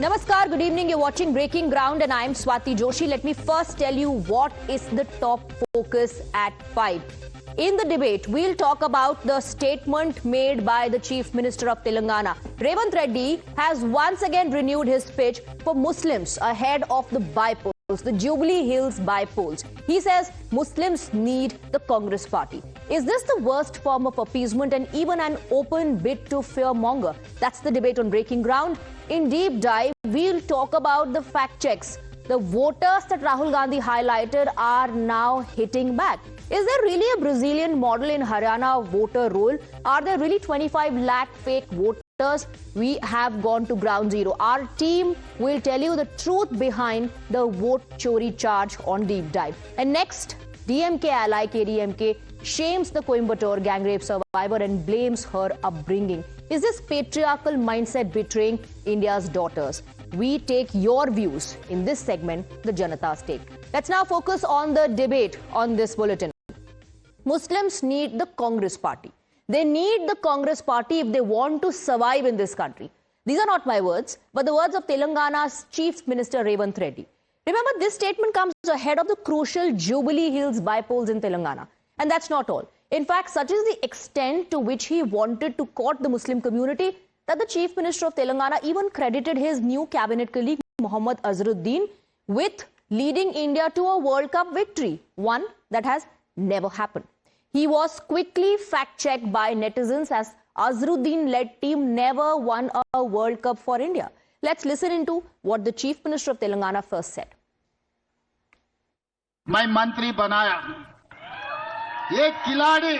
Namaskar, good evening. You're watching Breaking Ground and I'm Swati Joshi. Let me first tell you what is the top focus at 5. In the debate, we'll talk about the statement made by the Chief Minister of Telangana. Revanth Reddy has once again renewed his pitch for Muslims ahead of the bypolls, the Jubilee Hills bypolls. He says Muslims need the Congress party. Is this the worst form of appeasement and even an open bid to fearmonger? That's the debate on Breaking Ground. In Deep Dive, we'll talk about the fact checks. The voters that Rahul Gandhi highlighted are now hitting back. Is there really a Brazilian model in Haryana voter roll? Are there really 25 lakh fake voters? We have gone to ground zero. Our team will tell you the truth behind the vote chori charge on Deep Dive. And next, DMK ally KDMK shames the Coimbatore gang rape survivor and blames her upbringing. Is this patriarchal mindset betraying India's daughters? We take your views in this segment, the Janata's Take. Let's now focus on the debate on this bulletin. Muslims need the Congress party. They need the Congress party if they want to survive in this country. These are not my words, but the words of Telangana's Chief Minister Revanth Reddy. Remember, this statement comes ahead of the crucial Jubilee Hills bypolls in Telangana. And that's not all. In fact, such is the extent to which he wanted to court the Muslim community that the Chief Minister of Telangana even credited his new cabinet colleague Mohammad Azharuddin with leading India to a World Cup victory, one that has never happened. He was quickly fact-checked by netizens as Azharuddin-led team never won a World Cup for India. Let's listen into what the Chief Minister of Telangana first said. मैं मंत्री बनाया, एक खिलाड़ी,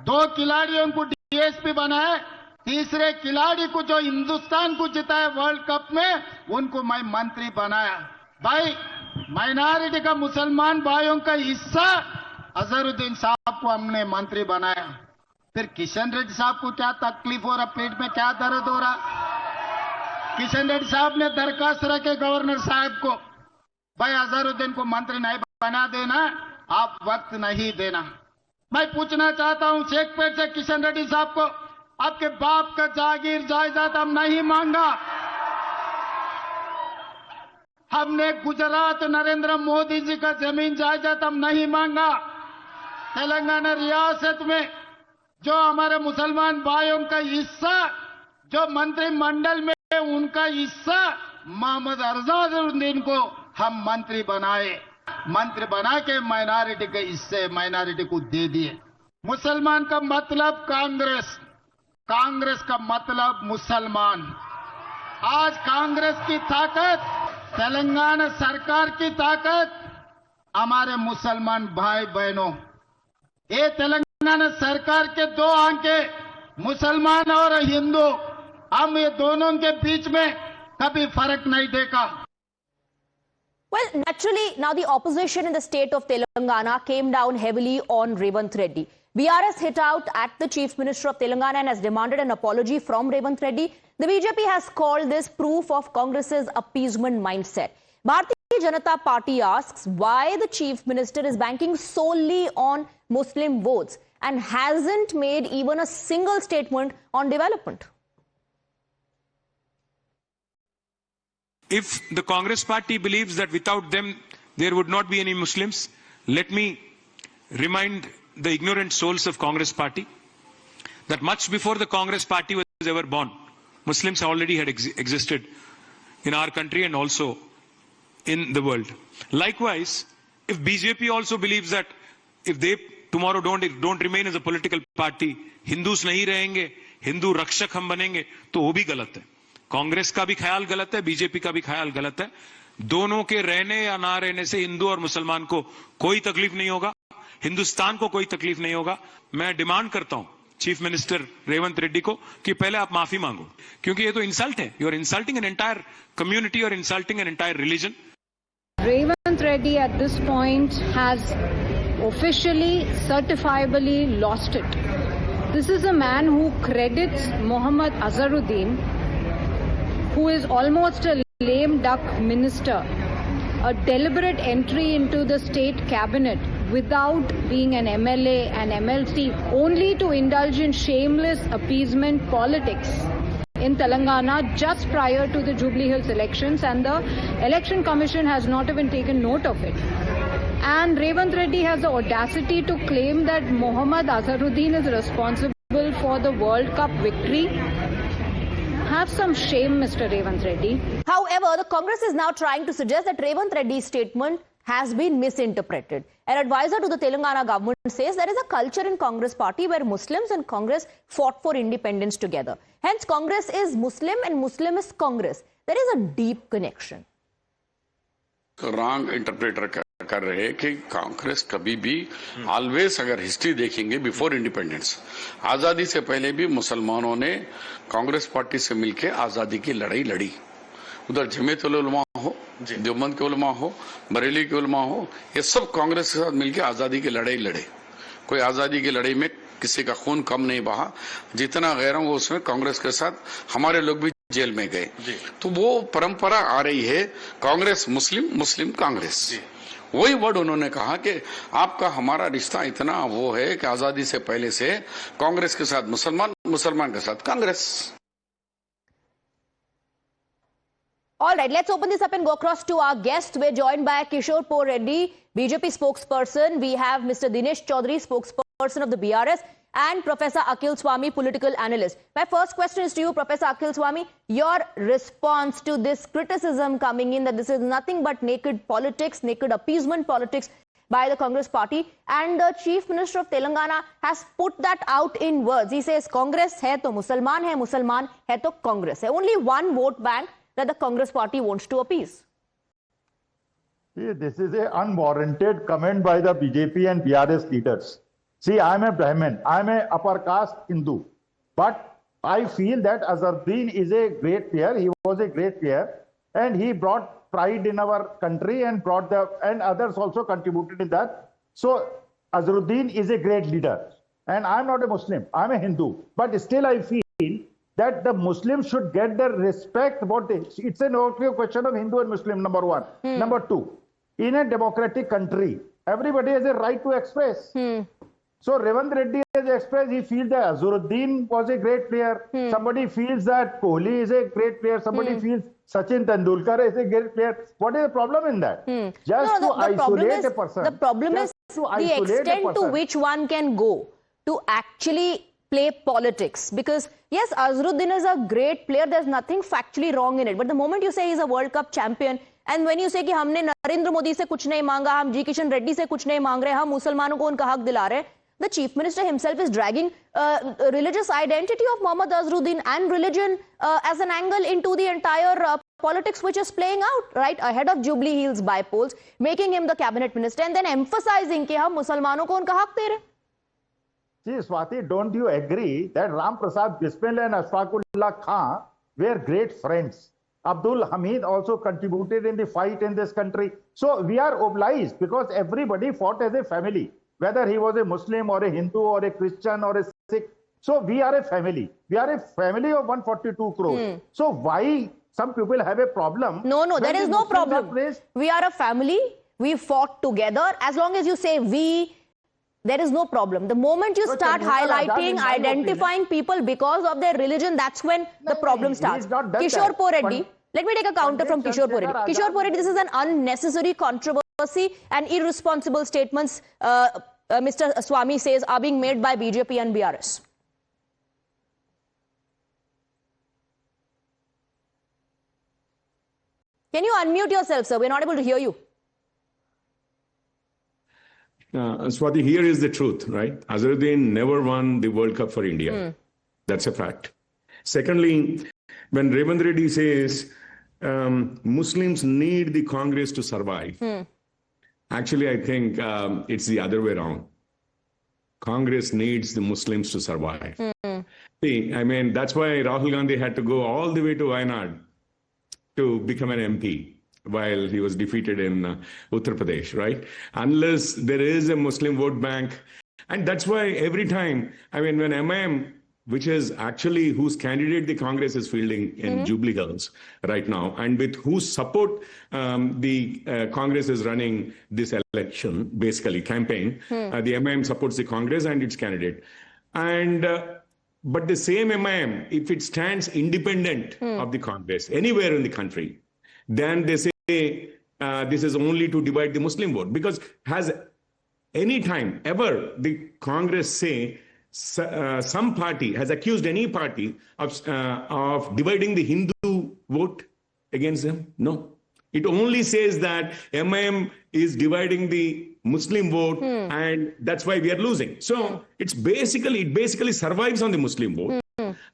दो खिलाड़ियों को DSP बनाया, तीसरे खिलाड़ी को जो हिंदुस्तान को जिताया वर्ल्ड कप में, उनको मैं मंत्री बनाया। भाई, माइनॉरिटी का मुसलमान भाइयों का हिस्सा अजहरुद्दीन साहब को हमने मंत्री बनाया। फिर किशन रेड्डी साहब को क्या तकलीफ हो रहा, पेट में क्या दर्द हो रहा? किशन रेड्डी साहब ने दरखास्त रखे गवर्नर साहब को, भाई अजहरुद्दीन को मंत्री नहीं बना देना, आप वक्त नहीं देना। मैं पूछना चाहता हूं शेखपेट से किशन रेड्डी साहब को, आपके बाप का जागीर जायदाद हम नहीं मांगा। हमने गुजरात नरेंद्र मोदी जी का जमीन जायदाद हम नहीं मांगा। तेलंगाना रियासत में जो हमारे मुसलमान भाइयों का हिस्सा, जो मंत्रिमंडल में उनका हिस्सा, मोहम्मद अजहरुद्दीन को हम मंत्री बनाए। मंत्री बना के माइनॉरिटी के हिस्से माइनॉरिटी को दे दिए। मुसलमान का मतलब कांग्रेस, कांग्रेस का मतलब मुसलमान। आज कांग्रेस की ताकत, तेलंगाना सरकार की ताकत, हमारे मुसलमान भाई बहनों, ये तेलंगाना सरकार के दो आंखें, मुसलमान और हिंदू, हम ये दोनों के बीच में कभी फर्क नहीं देखा। Well, naturally, now the opposition in the state of Telangana came down heavily on Revanth Reddy. BRS hit out at the Chief Minister of Telangana and has demanded an apology from Revanth Reddy. The BJP has called this proof of Congress's appeasement mindset. Bharatiya Janata Party asks why the Chief Minister is banking solely on Muslim votes and hasn't made even a single statement on development. If the Congress party believes that without them there would not be any Muslims, let me remind the ignorant souls of Congress party that much before the Congress party was ever born, Muslims already had existed in our country and also in the world. Likewise, if BJP also believes that if they tomorrow don't remain as a political party, Hindus nahi rahenge, Hindu rakshak hum banenge, to wo bhi galat hai. Congress का भी ख्याल गलत है, BJP का भी ख्याल गलत है। दोनों के रहने या ना रहने से हिंदू और मुसलमान को कोई तकलीफ नहीं होगा, हिंदुस्तान को कोई तकलीफ नहीं होगा। मैं डिमांड करता हूं चीफ मिनिस्टर रेवंत रेड्डी को कि पहले आप माफी मांगो, क्योंकि ये तो इंसल्ट है। You are insulting an entire community और insulting an entire religion. Revanth Reddy at this point has officially, certifiably lost it. This is a man who credits Mohammad Azharuddin, who is almost a lame duck minister, a deliberate entry into the state cabinet without being an MLA and MLC, only to indulge in shameless appeasement politics. in Telangana just prior to the Jubilee Hills elections, and the Election Commission has not even taken note of it. And Revanth Reddy has the audacity to claim that Mohammad Azharuddin is responsible for the World Cup victory. Have some shame, Mr. Revanth Reddy. However, the Congress is now trying to suggest that Revanth Reddy's statement has been misinterpreted. An advisor to the Telangana government says there is a culture in Congress party where Muslims and Congress fought for independence together. Hence, Congress is Muslim and Muslim is Congress. There is a deep connection. Wrong interpreter कर रहे हैं कि कांग्रेस कभी भी always अगर history देखेंगे before independence आजादी से पहले भी मुसलमानों ने कांग्रेस पार्टी से मिलकर आजादी की लड़ाई लड़ी उधर जमीयत उलमा हो देवबंद के उलमा हो बरेली के उलमा हो ये सब कांग्रेस के साथ मिलकर आजादी की लड़ाई लड़े कोई आजादी की लड़ाई में किसी का खून कम नहीं बहा जितना गैरों को उसमें कांग्रेस के साथ हमारे लोग भी जेल में गए तो वो परंपरा आ रही है कांग्रेस मुस्लिम मुस्लिम कांग्रेस वही वर्ड उन्होंने कहा कि आपका हमारा रिश्ता इतना वो है कि आजादी से पहले से कांग्रेस के साथ मुसलमान मुसलमान के साथ Congress All right, let's open this up and go across to our guests. We're joined by Kishore Reddy, BJP spokesperson. We have Mr. Dinesh Chaudhary, spokesperson of the BRS, and Professor Akhil Swami, political analyst. My first question is to you, Professor Akhil Swami. Your response to this criticism coming in that this is nothing but naked politics, naked appeasement politics by the Congress party, and the Chief Minister of Telangana has put that out in words. He says, Congress hai to Musalman hai to Congress hai. Only one vote bank that the Congress party wants to appease. See, this is an unwarranted comment by the BJP and BRS leaders. See, I am a Brahmin, I am a upper caste Hindu, but I feel that Azharuddin is a great player. He was a great player, and he brought pride in our country and and others also contributed in that. So Azharuddin is a great leader, and I am not a Muslim, I am a Hindu, but still I feel that the Muslims should get the respect about this. It's a question of Hindu and Muslim, number one. Number two, in a democratic country, everybody has a right to express. So Revanth Reddy has expressed, he feels that Azharuddin was a great player. Somebody feels that Kohli is a great player. Somebody feels Sachin Tendulkar is a great player. What is the problem in that? Just to isolate a person. The problem is the extent to which one can go to actually play politics, because yes, Azharuddin is a great player, there's nothing factually wrong in it, but the moment you say he's a World Cup champion, and when you say कि हमने नरेंद्र मोदी से कुछ नहीं मांगा, हम जी किशन रेड्डी से कुछ नहीं मांग रहे, हम मुसलमानों को उनका हक दिला रहे, the Chief Minister himself is dragging religious identity of Mohammad Azharuddin and religion as an angle into the entire politics which is playing out right ahead of Jubilee Hills bypolls, making him the cabinet minister and then emphasizing कि हम मुसलमानों को उनका हक दे रहे. See, Swati, don't you agree that Ram Prasad Bismillah and Ashfaqullah Khan were great friends? Abdul Hamid also contributed in the fight in this country. So we are obliged because everybody fought as a family, whether he was a Muslim or a Hindu or a Christian or a Sikh. So we are a family. We are a family of 142 crores. So why some people have a problem? No, there is no problem. We are a family. We fought together. As long as you say we, there is no problem. The moment you start highlighting, identifying people because of their religion, that's when the problem starts. Kishore Reddy, let me take a counter from Kishore Reddy. Kishore Reddy, this is an unnecessary controversy and irresponsible statements, Mr. Swami says, are being made by BJP and BRS. Can you unmute yourself, sir? We're not able to hear you. Swati, here is the truth, right? Azharuddin never won the World Cup for India. That's a fact. Secondly, when Revanth Reddy says Muslims need the Congress to survive, actually, I think it's the other way around. Congress needs the Muslims to survive. See, I mean, that's why Rahul Gandhi had to go all the way to Wayanad to become an MP. While he was defeated in Uttar Pradesh, right? Unless there is a Muslim vote bank. And that's why every time, I mean, when MIM, which is actually whose candidate the Congress is fielding in Jubilee Hills right now, and with whose support the Congress is running this election, basically campaign, the MIM supports the Congress and its candidate. And But the same MIM, if it stands independent of the Congress anywhere in the country, then they say this is only to divide the Muslim vote. Because has any time ever the Congress say some party has accused any party of dividing the Hindu vote against them? No. It only says that MIM is dividing the Muslim vote and that's why we are losing. So it basically survives on the Muslim vote.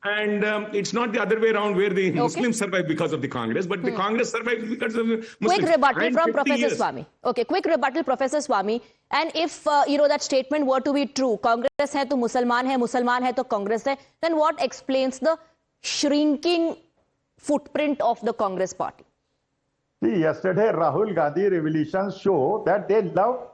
And it's not the other way around where the Muslims survive because of the Congress, but the Congress survives because of the Muslims. Quick rebuttal from Professor Swami. Okay, quick rebuttal, Professor Swami. And if, that statement were to be true, Congress hai to Musalman hai to Congress hai, then what explains the shrinking footprint of the Congress party? See, yesterday Rahul Gandhi revelations show that they love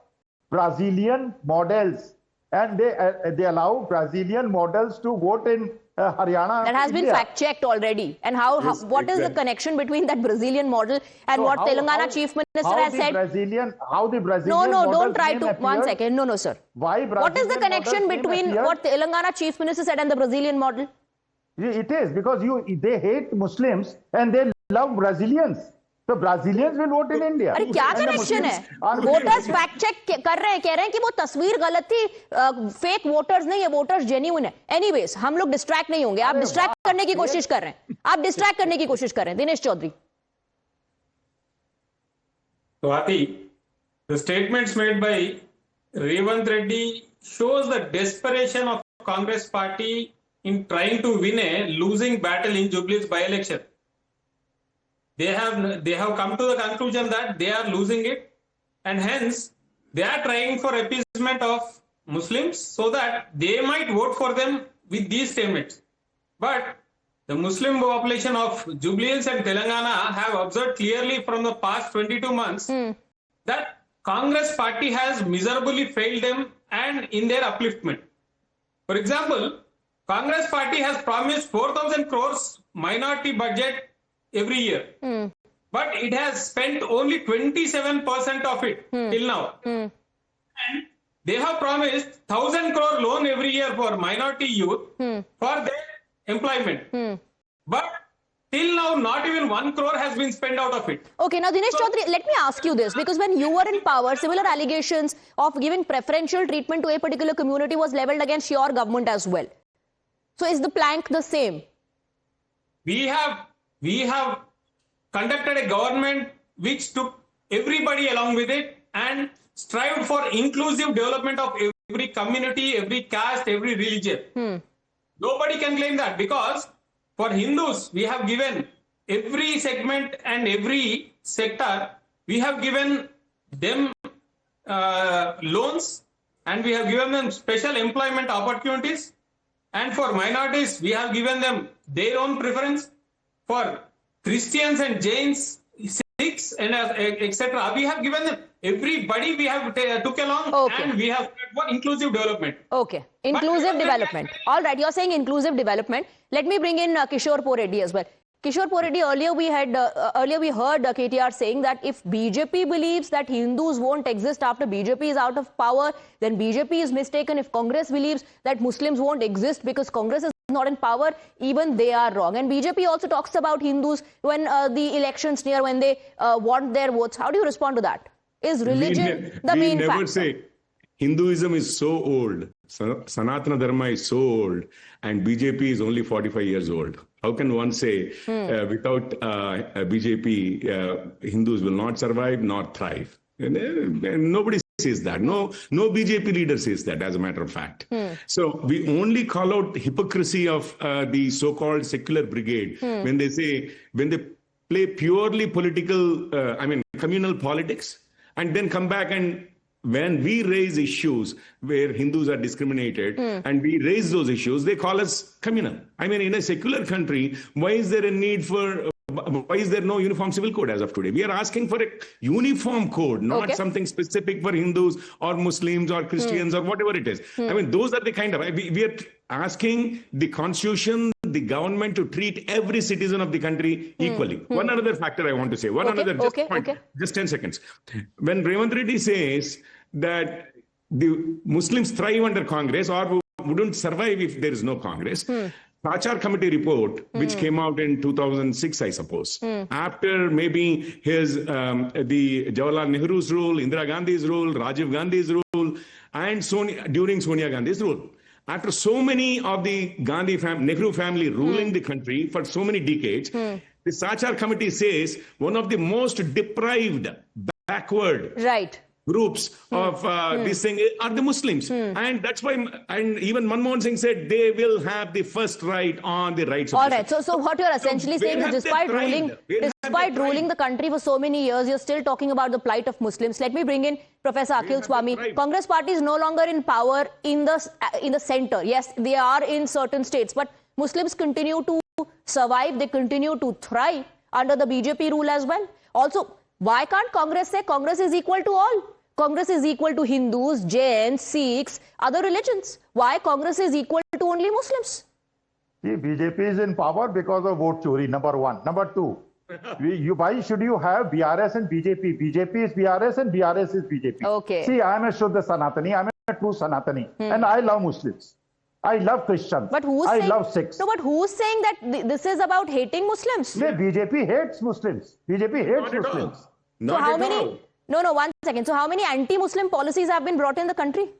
Brazilian models and they allow Brazilian models to vote in Haryana. That has been fact-checked already. And what is the connection between that Brazilian model and what Telangana Chief Minister has said? How the Brazilian No, don't try to. One second. No, sir. Why what is the connection between what Telangana Chief Minister said and the Brazilian model? It is because they hate Muslims and they love Brazilians. So Brazilians will vote in India. अरे क्या connection है? Voters fact check कर रहे हैं, कह रहे हैं कि वो तस्वीर गलत थी, फेक वोटर्स नहीं है, वोटर्स जेन्युइन है. एनीवेज, हम लोग डिस्ट्रैक्ट नहीं होंगे. आप डिस्ट्रैक्ट करने की कोशिश कर रहे हैं. आप डिस्ट्रैक्ट करने की कोशिश कर रहे हैं. Dinesh Chaudhary. Swati, the statements made by Revanth Reddy shows the desperation of Congress party in trying to win a losing battle in Jubilee Hills by-election. They have come to the conclusion that they are losing it, and hence they are trying for appeasement of Muslims so that they might vote for them with these statements. But the Muslim population of Jubilee Hills and Telangana have observed clearly from the past 22 months that Congress party has miserably failed them and in their upliftment. For example, Congress party has promised 4,000 crores minority budget every year. But it has spent only 27% of it till now. And they have promised 1,000 crore loan every year for minority youth for their employment. But till now, not even 1 crore has been spent out of it. Okay, now Dinesh Chaudhary, let me ask you this, because when you were in power, similar allegations of giving preferential treatment to a particular community was leveled against your government as well. So is the plank the same? We have conducted a government which took everybody along with it and strived for inclusive development of every community, every caste, every religion. Nobody can claim that, because for Hindus, we have given every segment and every sector, we have given them loans and we have given them special employment opportunities. And for minorities, we have given them their own preference. For Christians and Jains, Sikhs and etc., we have given them everybody. We have took along and we have for inclusive development. Okay, inclusive development. All right, you're saying inclusive development. Let me bring in Kishore Reddy as well. Kishore Reddy, earlier we heard KTR saying that if BJP believes that Hindus won't exist after BJP is out of power, then BJP is mistaken. If Congress believes that Muslims won't exist because Congress is not in power, even they are wrong. And BJP also talks about Hindus when the elections near, when they want their votes. How do you respond to that? Is religion the main factor? We never say Hinduism is so old, Sanatana Dharma is so old, and BJP is only 45 years old. How can one say without BJP, Hindus will not survive nor thrive? And nobody says that. No BJP leader says that, as a matter of fact. So we only call out hypocrisy of the so-called secular brigade when they play purely political, communal politics, and then come back and when we raise issues where Hindus are discriminated and we raise those issues, they call us communal. I mean, in a secular country, why is there a need for, why is there no uniform civil code as of today? We are asking for a uniform code, not something specific for Hindus or Muslims or Christians or whatever it is. I mean, those are the kind of, we are asking the constitution, the government to treat every citizen of the country equally. One another factor I want to say, just 10 seconds. When Revanth Reddy says that the Muslims thrive under Congress or wouldn't survive if there is no Congress. Achar Committee report, which came out in 2006, I suppose, after maybe the Jawaharlal Nehru's rule, Indira Gandhi's rule, Rajiv Gandhi's rule, and during Sonia Gandhi's rule. After so many of the Nehru family ruling the country for so many decades, the Achar Committee says one of the most deprived, backward groups of this thing are the Muslims. And that's why, and even Manmohan Singh said they will have the first right on the rights of All right. So what you're essentially saying is despite ruling the country for so many years, you're still talking about the plight of Muslims. Let me bring in Professor Akhil Swami. Congress party is no longer in power in the center. Yes, they are in certain states, but Muslims continue to survive. They continue to thrive under the BJP rule as well. Also, why can't Congress say Congress is equal to all? Congress is equal to Hindus, Jains, Sikhs, other religions. Why Congress is equal to only Muslims? See, BJP is in power because of vote chori, number one. Number two, why should you have BRS and BJP? BJP is BRS and BRS is BJP. Okay. See, I am a Shuddha Sanatani. I am a true Sanatani. And I love Muslims. I love Christians. But I love Sikhs. No, but who's saying that this is about hating Muslims? Yeah, BJP hates Muslims. BJP hates Muslims. Not at all. No, 1 second. So how many anti-Muslim policies have been brought in the country?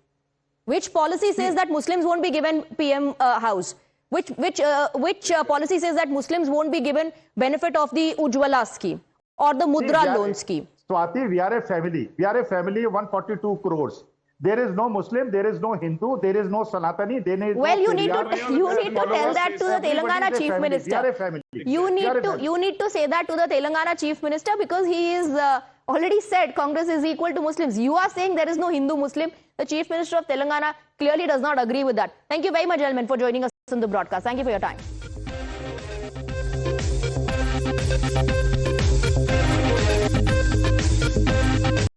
Which policy says that Muslims won't be given PM house? Which policy says that Muslims won't be given benefit of the Ujjwala scheme or the Mudra loan scheme? Swati, we are a family. We are a family of 142 crores. There is no Muslim, there is no Hindu, there is no Sanatani. Well, you need to tell that to the Telangana Chief Minister. You need to say that to the Telangana Chief Minister because he is already said Congress is equal to Muslims. You are saying there is no Hindu Muslim. The Chief Minister of Telangana clearly does not agree with that. Thank you very much, gentlemen, for joining us in the broadcast. Thank you for your time.